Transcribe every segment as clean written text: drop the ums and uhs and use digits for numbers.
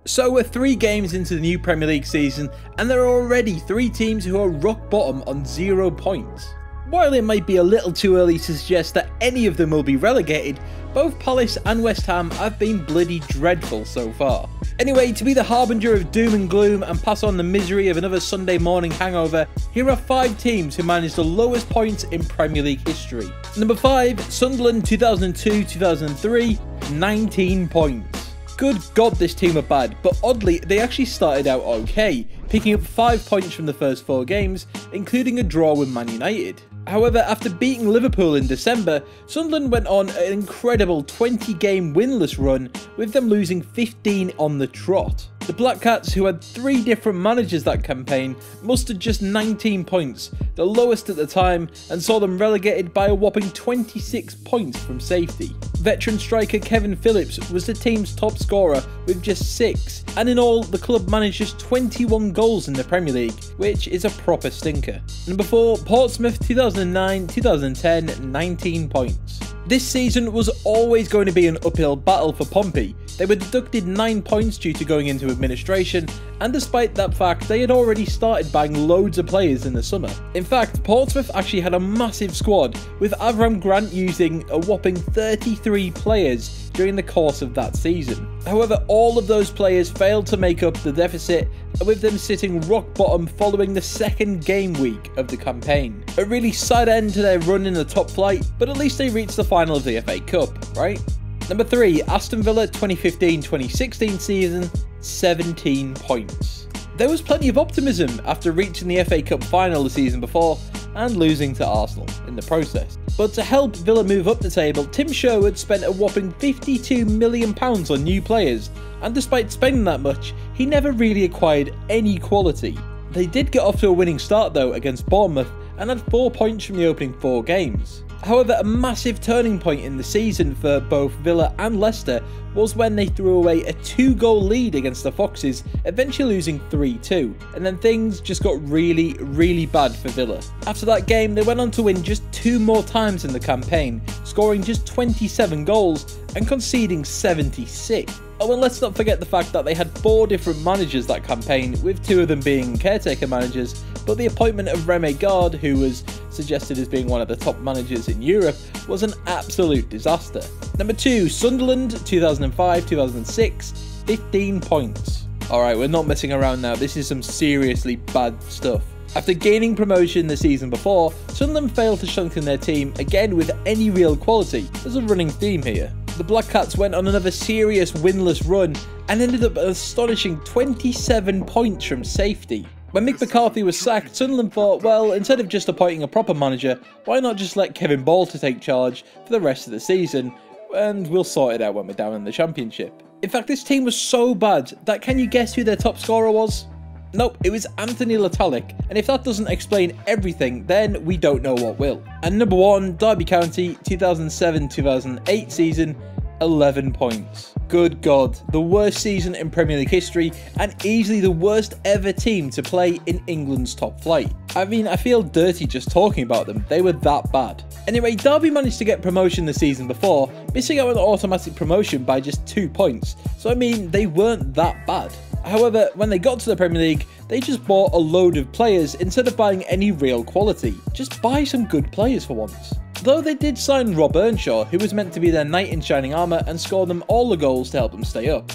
So we're 3 games into the new Premier League season and there are already 3 teams who are rock bottom on 0 points. While it might be a little too early to suggest that any of them will be relegated, both Palace and West Ham have been bloody dreadful so far. Anyway, to be the harbinger of doom and gloom and pass on the misery of another Sunday morning hangover, here are 5 teams who managed the lowest points in Premier League history. Number 5, Sunderland 2002-2003, 19 points. Good God, this team are bad, but oddly, they actually started out okay, picking up 5 points from the first 4 games, including a draw with Man United. However, after beating Liverpool in December, Sunderland went on an incredible 20-game winless run, with them losing 15 on the trot. The Black Cats, who had 3 different managers that campaign, mustered just 19 points, the lowest at the time, and saw them relegated by a whopping 26 points from safety. Veteran striker Kevin Phillips was the team's top scorer with just 6, and in all, the club managed just 21 goals in the Premier League, which is a proper stinker. Number 4, Portsmouth 2009-2010, 19 points. This season was always going to be an uphill battle for Pompey. They were deducted 9 points due to going into administration, and despite that fact, they had already started buying loads of players in the summer. In fact, Portsmouth actually had a massive squad, with Avram Grant using a whopping 33 players during the course of that season. However, all of those players failed to make up the deficit, with them sitting rock bottom following the second game week of the campaign. A really sad end to their run in the top flight, but at least they reached the final of the FA Cup, right? Number 3, Aston Villa 2015-2016 season, 17 points. There was plenty of optimism after reaching the FA Cup final the season before and losing to Arsenal in the process. But to help Villa move up the table, Tim Sherwood spent a whopping £52 million on new players, and despite spending that much, he never really acquired any quality. They did get off to a winning start though against Bournemouth and had 4 points from the opening 4 games. However, a massive turning point in the season for both Villa and Leicester was when they threw away a 2-goal lead against the Foxes, eventually losing 3-2, and then things just got really bad for Villa. After that game, they went on to win just 2 more times in the campaign, scoring just 27 goals and conceding 76. Oh, and let's not forget the fact that they had 4 different managers that campaign, with 2 of them being caretaker managers, but the appointment of Rene Garde, who was suggested as being one of the top managers in Europe, was an absolute disaster. Number 2, Sunderland 2005-2006, 15 points. Alright, we're not messing around now, this is some seriously bad stuff. After gaining promotion the season before, Sunderland failed to strengthen their team again with any real quality. There's a running theme here. The Black Cats went on another serious winless run and ended up an astonishing 27 points from safety. When Mick McCarthy was sacked, Sunderland thought, well, instead of just appointing a proper manager, why not just let Kevin Bolter take charge for the rest of the season, and we'll sort it out when we're down in the Championship. In fact, this team was so bad that can you guess who their top scorer was? Nope, it was Anthony Latalik, and if that doesn't explain everything, then we don't know what will. And number 1, Derby County 2007-2008 season, 11 points. Good God, the worst season in Premier League history and easily the worst ever team to play in England's top flight. I mean, I feel dirty just talking about them, they were that bad. Anyway, Derby managed to get promotion the season before, missing out on automatic promotion by just 2 points, so I mean, they weren't that bad. However, when they got to the Premier League, they just bought a load of players instead of buying any real quality. Just buy some good players for once. Though they did sign Rob Earnshaw, who was meant to be their knight in shining armour and score them all the goals to help them stay up.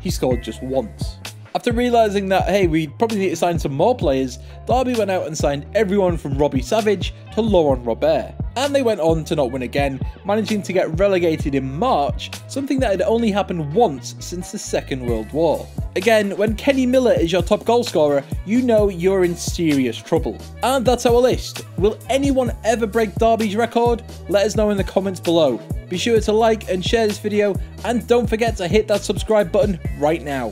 He scored just once. After realising that, hey, we probably need to sign some more players, Derby went out and signed everyone from Robbie Savage to Laurent Robert. And they went on to not win again, managing to get relegated in March, something that had only happened once since the Second World War. Again, when Kenny Miller is your top goal scorer, you know you're in serious trouble. And that's our list. Will anyone ever break Derby's record? Let us know in the comments below. Be sure to like and share this video, and don't forget to hit that subscribe button right now.